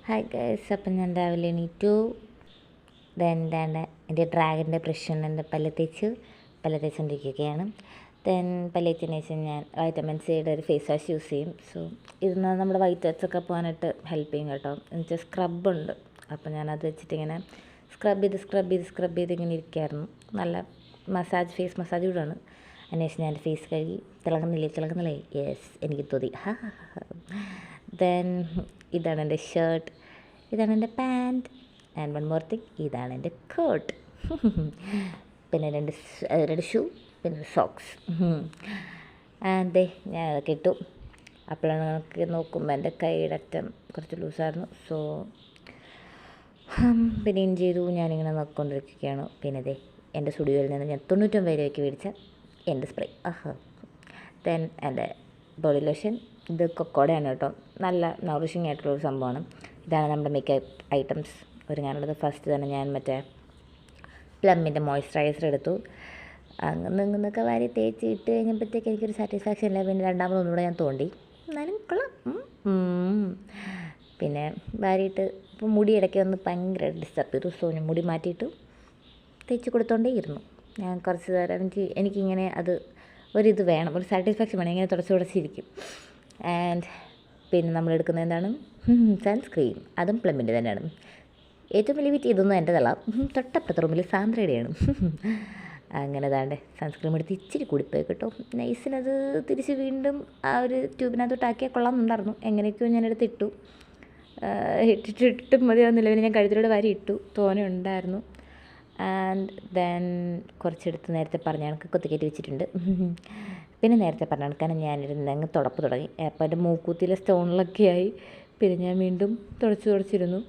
Hi guys, അപ്പം ഞാൻ രാവിലെ എണീറ്റു. എന്താണ് എൻ്റെ ഡ്രാഗൻ്റെ ബ്രഷ് എൻ്റെ പല്ല് തേച്ചുകൊണ്ടിരിക്കുകയാണ്. പല്ല് തേച്ചതിന് ശേഷം ഞാൻ വൈറ്റമിൻ സിയുടെ ഒരു ഫേസ് വാഷ് യൂസ് ചെയ്യും. സോ ഇതിന് നമ്മുടെ വൈറ്റ് ഹെഡ്സൊക്കെ പോകാനായിട്ട് ഹെൽപ്പ് ചെയ്യും കേട്ടോ. എന്നുവെച്ചാൽ സ്ക്രബുണ്ട്, അപ്പോൾ ഞാനത് വെച്ചിട്ടിങ്ങനെ സ്ക്രബ് ചെയ്ത് ഇങ്ങനെ ഇരിക്കുകയായിരുന്നു. നല്ല ഫേസ് മസാജ് കൂടാണ്. അതിനുശേഷം ഞാൻ ഫേസ് കഴുകി. തിളങ്ങുന്നില്ലേ? യെസ്, എനിക്ക് തോന്നി. ഇതാണ് എൻ്റെ ഷർട്ട്, ഇതാണ് എൻ്റെ pant, and one more thing, ഇതാണ് എൻ്റെ കോട്ട്. പിന്നെ രണ്ട് ഷൂ, പിന്നെ സോക്സ്. ആൻഡ് ഞാൻ അതൊക്കെ ഇട്ടു. അപ്പോഴാണ് നമുക്ക് നോക്കുമ്പോൾ എൻ്റെ കൈയുടെ അറ്റം കുറച്ച് ലൂസായിരുന്നു. സോ പിന്നെ ഇൻ ചെയ്തു. ഞാനിങ്ങനെ നോക്കിക്കൊണ്ടിരിക്കുകയാണ്. പിന്നെ എൻ്റെ സ്റ്റുഡിയോയിൽ നിന്ന് ഞാൻ 99 രൂപയ്ക്ക് മേടിച്ച എൻ്റെ സ്പ്രേ. എൻ്റെ ബോഡി ലോഷൻ, ഇത് കൊക്കോടെയാണ് കേട്ടോ. നല്ല നറിഷിങ് ആയിട്ടുള്ളൊരു സംഭവമാണ്. ഇതാണ് നമ്മുടെ മേക്കപ്പ് ഐറ്റംസ് ഒരുങ്ങാനുള്ളത്. ഫസ്റ്റ് തന്നെ ഞാൻ മറ്റേ പ്ലമ്മിൻ്റെ മോയ്സ്ചറൈസർ എടുത്തു. അങ്ങനെയൊക്കെ വാരി തേച്ച് ഇട്ട് കഴിഞ്ഞപ്പോഴത്തേക്ക് എനിക്കൊരു സാറ്റിസ്ഫാക്ഷൻ ഇല്ല. പിന്നെ രണ്ടാമതൊന്നുകൂടെ ഞാൻ തോണ്ടി, എന്നാലും കൊള്ളാം. പിന്നെ വാരിയിട്ട് ഇപ്പോൾ മുടി ഇടയ്ക്ക് വന്ന് ഭയങ്കര ഡിസ്റ്റർബ് ചെയ്തു. സോ ഞാൻ മുടി മാറ്റിയിട്ട് തേച്ച് കൊടുത്തോണ്ടേ ഇരുന്നു. ഞാൻ കുറച്ച് നേരം എനിക്കിങ്ങനെ അത് ഒരിത് വേണം, ഒരു സാറ്റിസ്ഫാക്ഷൻ വേണം. ഇങ്ങനെ തുടച്ചിരിക്കും. ആൻഡ് പിന്നെ നമ്മളെടുക്കുന്നത് എന്താണ്, സൺസ്ക്രീൻ. അതും പ്ലമ്മിൻ്റെ തന്നെയാണ്. ഏറ്റവും വലിയ വിറ്റ് ഇതൊന്നും എൻ്റെതല്ല, തൊട്ടപ്പുറത്തെ റൂമിൽ സാന്ദ്രയുടെയാണ്. അങ്ങനെ താണ്ടെ സൺസ്ക്രീം എടുത്ത് ഇച്ചിരി കൂടിപ്പോയി കേട്ടോ. നൈസിനത് തിരിച്ച് വീണ്ടും ആ ഒരു ട്യൂബിനകത്തോട്ടാക്കിയാൽ കൊള്ളാമെന്നുണ്ടായിരുന്നു. എങ്ങനെയൊക്കെയോ ഞാനെടുത്ത് ഇട്ടിട്ടും മതിയാവുന്നില്ല. പിന്നെ ഞാൻ കഴുത്തിലൂടെ വാരി ഇട്ടു, തോനെ ഉണ്ടായിരുന്നു. ആൻഡ് കുറച്ചെടുത്ത് നേരത്തെ പറഞ്ഞ കണക്ക് കൊത്തിക്കയറ്റി വെച്ചിട്ടുണ്ട്. പിന്നെ നേരത്തെ പറഞ്ഞ കണക്കാണ് ഞാനിരുന്ന് തുടപ്പ് തുടങ്ങി. അപ്പോൾ എൻ്റെ മൂക്കൂത്തിലെ സ്റ്റോണിലൊക്കെ ആയി. പിന്നെ ഞാൻ വീണ്ടും തുടച്ചിരുന്നു.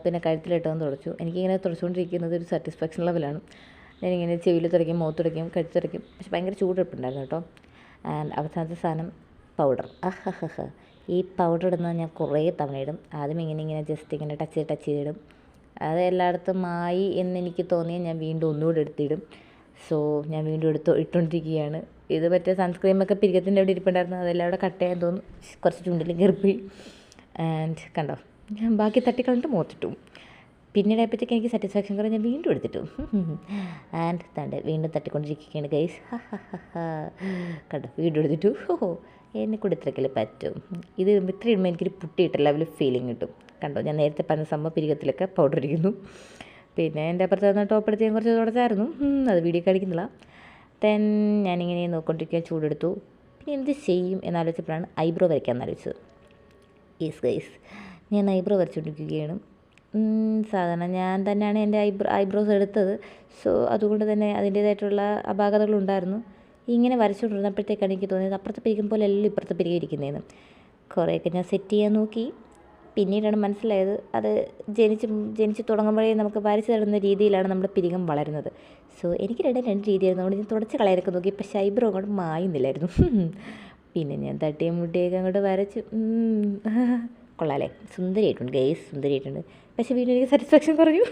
പിന്നെ കഴുത്തിലിട്ടൊന്ന് തുടച്ചു. എനിക്കിങ്ങനെ തുടച്ചുകൊണ്ടിരിക്കുന്നത് ഒരു സാറ്റിസ്ഫാക്ഷൻ ലെവലാണ്. ഞാനിങ്ങനെ ചെവിയിൽ തുടയ്ക്കും, മുഖത്ത് തുടയ്ക്കും, കഴുത്ത് തുടയ്ക്കും. പക്ഷെ ഭയങ്കര ചൂടെടുപ്പുണ്ടായിരുന്നു കേട്ടോ. ആൻഡ് അവസാനത്തെ സാധനം പൗഡർ. ഈ പൗഡർ ഇടുന്നത് ഞാൻ കുറേ തവണ ഇടും. ആദ്യം ഇങ്ങനെ ജസ്റ്റ് ഇങ്ങനെ ടച്ച് ചെയ്തിടും. അത് എല്ലായിടത്തും ആയി എന്നെനിക്ക് തോന്നിയാൽ ഞാൻ വീണ്ടും ഒന്നുകൂടെ എടുത്തിടും. സോ ഞാൻ വീണ്ടും ഇട്ടുകൊണ്ടിരിക്കുകയാണ്. ഇത് മറ്റേ സൺസ്ക്രീമൊക്കെ പിരികത്തിൻ്റെ അവിടെ ഇരിപ്പുണ്ടായിരുന്നു. അതെല്ലാം അവിടെ കട്ട് ചെയ്യാൻ തോന്നും. കുറച്ച് ചുണ്ടിൽ കയറിപ്പോയി. ആൻഡ് കണ്ടോ, ഞാൻ ബാക്കി തട്ടിക്കളഞ്ഞിട്ട് മുഖത്തിട്ടു. പിന്നീടായപ്പോഴത്തേക്ക് എനിക്ക് സാറ്റിസ്ഫാക്ഷൻ കുറേ ഞാൻ വീണ്ടും എടുത്തിട്ടു. ആൻഡ് വീണ്ടും തട്ടിക്കൊണ്ടിരിക്കുകയാണ് ഗൈസ്. കണ്ടോ, വീണ്ടും എടുത്തിട്ടു. എന്നെക്കൂടെ ഇത്രയ്ക്കല്ലേ പറ്റും. ഇത് ഇത്ര ഇടുമ്പോൾ എനിക്കൊരു പുട്ടിയിട്ട ലെവൽ ഫീലിംഗ് കിട്ടും. കണ്ടോ, ഞാൻ നേരത്തെ പറഞ്ഞ സംഭവം പിരികത്തിലൊക്കെ പൗഡർ ഇരിക്കുന്നു. പിന്നെ എൻ്റെ അപ്പുറത്ത് നിന്ന് ടോപ്പ് ഞാൻ കുറച്ച് തുടച്ചായിരുന്നു. അത് വീഡിയോ കാണിക്കുന്നില്ല. ഞാനിങ്ങനെ നോക്കിക്കൊണ്ടിരിക്കുക, ചൂടെടുത്തു. പിന്നെ എന്ത് ചെയ്യും എന്നാലോചിച്ചപ്പോഴാണ് ഐബ്രോ വരയ്ക്കാമെന്ന് ആലോചിച്ചത്. യെസ് ഗൈസ്, ഞാൻ ഐബ്രോ വരച്ചുകൊണ്ടിരിക്കുകയാണ്. സാധാരണ ഞാൻ തന്നെയാണ് എൻ്റെ ഐബ്രോസ് എടുത്തത്. സോ അതുകൊണ്ട് തന്നെ അതിൻ്റേതായിട്ടുള്ള അപാകതകളുണ്ടായിരുന്നു. ഇങ്ങനെ വരച്ചുകൊണ്ടിരുന്നപ്പോഴത്തേക്കാണ് എനിക്ക് തോന്നിയത് അപ്പുറത്തെ പിരികം പോലെ അല്ല ഇപ്പുറത്തെ പിരികം ഇരിക്കുന്നതെന്ന്. കുറേയൊക്കെ ഞാൻ സെറ്റ് ചെയ്യാൻ നോക്കി. പിന്നീടാണ് മനസ്സിലായത് അത് ജനിച്ച് തുടങ്ങുമ്പോഴേ നമുക്ക് വരച്ച് തരുന്ന രീതിയിലാണ് നമ്മുടെ പിരികം വളരുന്നത്. സോ എനിക്ക് രണ്ട് രീതിയായിരുന്നു. അതുകൊണ്ട് ഞാൻ തുടച്ച് കളയാനൊക്കെ നോക്കി. പക്ഷേ ഐബ്രോ അങ്ങോട്ട് മായുന്നില്ലായിരുന്നു. പിന്നെ ഞാൻ തട്ടിയും മുട്ടിയൊക്കെ അങ്ങോട്ട് വരച്ചു. കൊള്ളാമല്ലേ, സുന്ദരിയായിട്ടുണ്ട് ഗൈസ്, സുന്ദരിയായിട്ടുണ്ട്. പക്ഷേ വീണ്ടും എനിക്ക് സാറ്റിസ്ഫാക്ഷൻ കുറഞ്ഞു.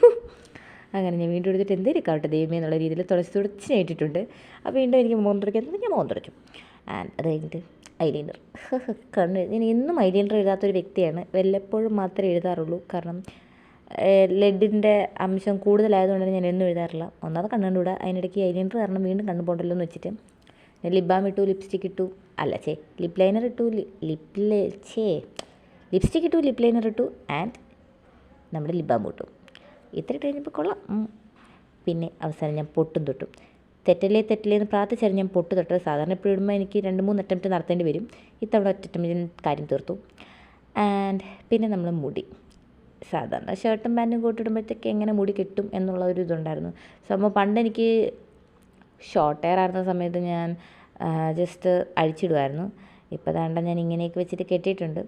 അങ്ങനെ ഞാൻ വീണ്ടും എടുത്തിട്ട് എന്തേലും കാവട്ടെ ദൈവമേ എന്നുള്ള രീതിയിൽ തുടച്ച് ഞാൻ ഇട്ടിട്ടുണ്ട്. അപ്പോൾ വീണ്ടും എനിക്ക് മുഖം തുടയ്ക്കാൻ ഞാൻ മുഖം തുടച്ചു. ആൻഡ് അത് കഴിഞ്ഞിട്ട് ഐലൈനർ. ഞാൻ എന്നും ഐലൈനർ എഴുതാത്തൊരു വ്യക്തിയാണ്. വല്ലപ്പോഴും മാത്രമേ എഴുതാറുള്ളൂ. കാരണം ലെഡിൻ്റെ അംശം കൂടുതലായതുകൊണ്ട് ഞാൻ എന്നും എഴുതാറില്ല. ഒന്നാമത് കണ്ടുകൂടാ, അതിനിടയ്ക്ക് ഐലൈനർ കാരണം വീണ്ടും കണ്ണു പോകണ്ടല്ലോ എന്ന് വെച്ചിട്ട് ഞാൻ ലിപ് ബാം ഇട്ടു, ലിപ്സ്റ്റിക്ക് ഇട്ടു, ലിപ് ലൈനർ ഇട്ടു, ലിപ്സ്റ്റിക്ക് ഇട്ടു, ലിപ് ലൈനർ ഇട്ടു, ആൻഡ് നമ്മുടെ ലിപ് ബാം ഇട്ടു. ഇത്ര ഇട്ട് കഴിഞ്ഞപ്പോൾ കൊള്ളാം. പിന്നെ അവസാനം ഞാൻ പൊട്ടും തൊട്ടു. തെറ്റല്ലേ എന്ന് പ്രാർത്ഥിച്ചായിരുന്നു ഞാൻ പൊട്ട് തൊട്ടത്. സാധാരണ എപ്പോഴും ഇടുമ്പോൾ എനിക്ക് 2-3 അറ്റംപ്റ്റ് നടത്തേണ്ടി വരും. ഇത്തവണ ഒറ്റ അറ്റംപ്റ്റ് കാര്യം തീർത്തു. ആൻഡ് പിന്നെ നമ്മൾ മുടി, സാധാരണ ഷർട്ടും പാൻറ്റും കൂട്ടിടുമ്പോഴത്തേക്ക് എങ്ങനെ മുടി കിട്ടും എന്നുള്ള ഒരു ഇതുണ്ടായിരുന്നു. സംഭവം പണ്ട് എനിക്ക് ഷോർട്ട് ഹെയർ ആയിരുന്ന സമയത്ത് ഞാൻ ജസ്റ്റ് അഴിച്ചിടുമായിരുന്നു. ഇപ്പോൾ താണ്ട ഞാൻ ഇങ്ങനെയൊക്കെ വെച്ചിട്ട് കെട്ടിയിട്ടുണ്ട്.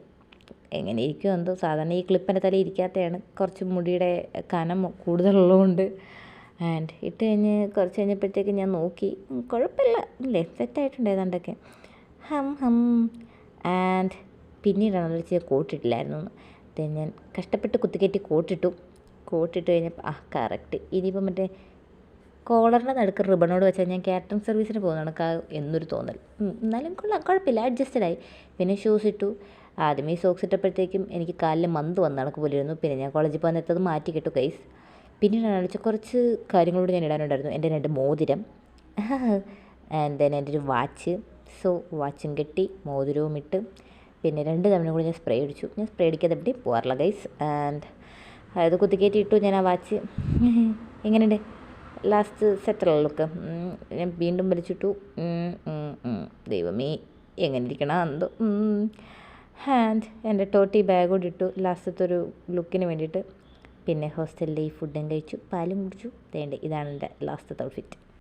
എങ്ങനെ ഇരിക്കും എന്തോ. സാധാരണ ഈ ക്ലിപ്പിൻ്റെ തലയിൽ ഇരിക്കാത്തതാണ്, കുറച്ച് മുടിയുടെ കനം കൂടുതലുള്ളതുകൊണ്ട്. ആൻഡ് ഇട്ട് കുറച്ച് കഴിഞ്ഞപ്പോഴത്തേക്ക് ഞാൻ നോക്കി, കുഴപ്പമില്ല അല്ലേ, സെറ്റായിട്ടുണ്ട് ഏതാണ്ടൊക്കെ. ആൻഡ് പിന്നീടാണ് ആലോചിച്ച് കോട്ടിട്ടില്ലായിരുന്നു. ഞാൻ കഷ്ടപ്പെട്ട് കുത്തിക്കയറ്റി കോട്ടിട്ട് കഴിഞ്ഞപ്പോൾ കറക്റ്റ്. ഇനിയിപ്പം മറ്റേ കോളറിൻ്റെ നടുക്ക് റിബണോട് വെച്ചാൽ ഞാൻ കാറ്ററിംഗ് സർവീസിന് പോകുന്നതാണ് എന്നൊരു തോന്നൽ. എന്നാലും കൊള്ളാം, കുഴപ്പമില്ല, അഡ്ജസ്റ്റഡായി. പിന്നെ ഷൂസ് ഇട്ടു. ആദ്യമേ ഈ സോക്സ് ഇട്ടപ്പോഴത്തേക്കും എനിക്ക് കാലിൽ മന്ത് വന്ന കണക്ക് പോലെയിരുന്നു. പിന്നെ ഞാൻ കോളേജിൽ പോകാൻ നേരത്തത് മാറ്റി കിട്ടു ഗൈസ്. പിന്നീടാണെന്ന് വെച്ചാൽ കുറച്ച് കാര്യങ്ങളോട് ഞാൻ ഇടാനുണ്ടായിരുന്നു. എൻ്റെ 2 മോതിരം ആൻഡ് ദെൻ എൻ്റെ ഒരു വാച്ച്. സോ വാച്ചും കെട്ടി മോതിരവും ഇട്ട് പിന്നെ 2 തവണ കൂടി ഞാൻ സ്പ്രേ അടിച്ചു. ഞാൻ സ്പ്രേ അടിക്കാതെ എവിടെയും പോകാറില്ല ഗൈസ്. ആൻഡ് അത് കുത്തിക്കയറ്റി ഇട്ടു ഞാൻ ആ വാച്ച്. എങ്ങനെയുണ്ട് ലാസ്റ്റ് സെറ്റല്ല ലുക്ക്? ഞാൻ വീണ്ടും വലിച്ചിട്ടു. ദൈവമേ എങ്ങനെ ഇരിക്കണം എന്തോ. ആൻഡ് എൻ്റെ ടോട്ടി ബാഗ് കൂടി ഇട്ടു ലാസ്റ്റത്തെ ഒരു ലുക്കിന് വേണ്ടിയിട്ട്. പിന്നെ ഹോസ്റ്റലിൽ ഈ ഫുഡും കഴിച്ചു, പാലും കുടിച്ചു. ഇതാണ് എൻ്റെ ലാസ്റ്റത്തെ ഔട്ട്ഫിറ്റ്.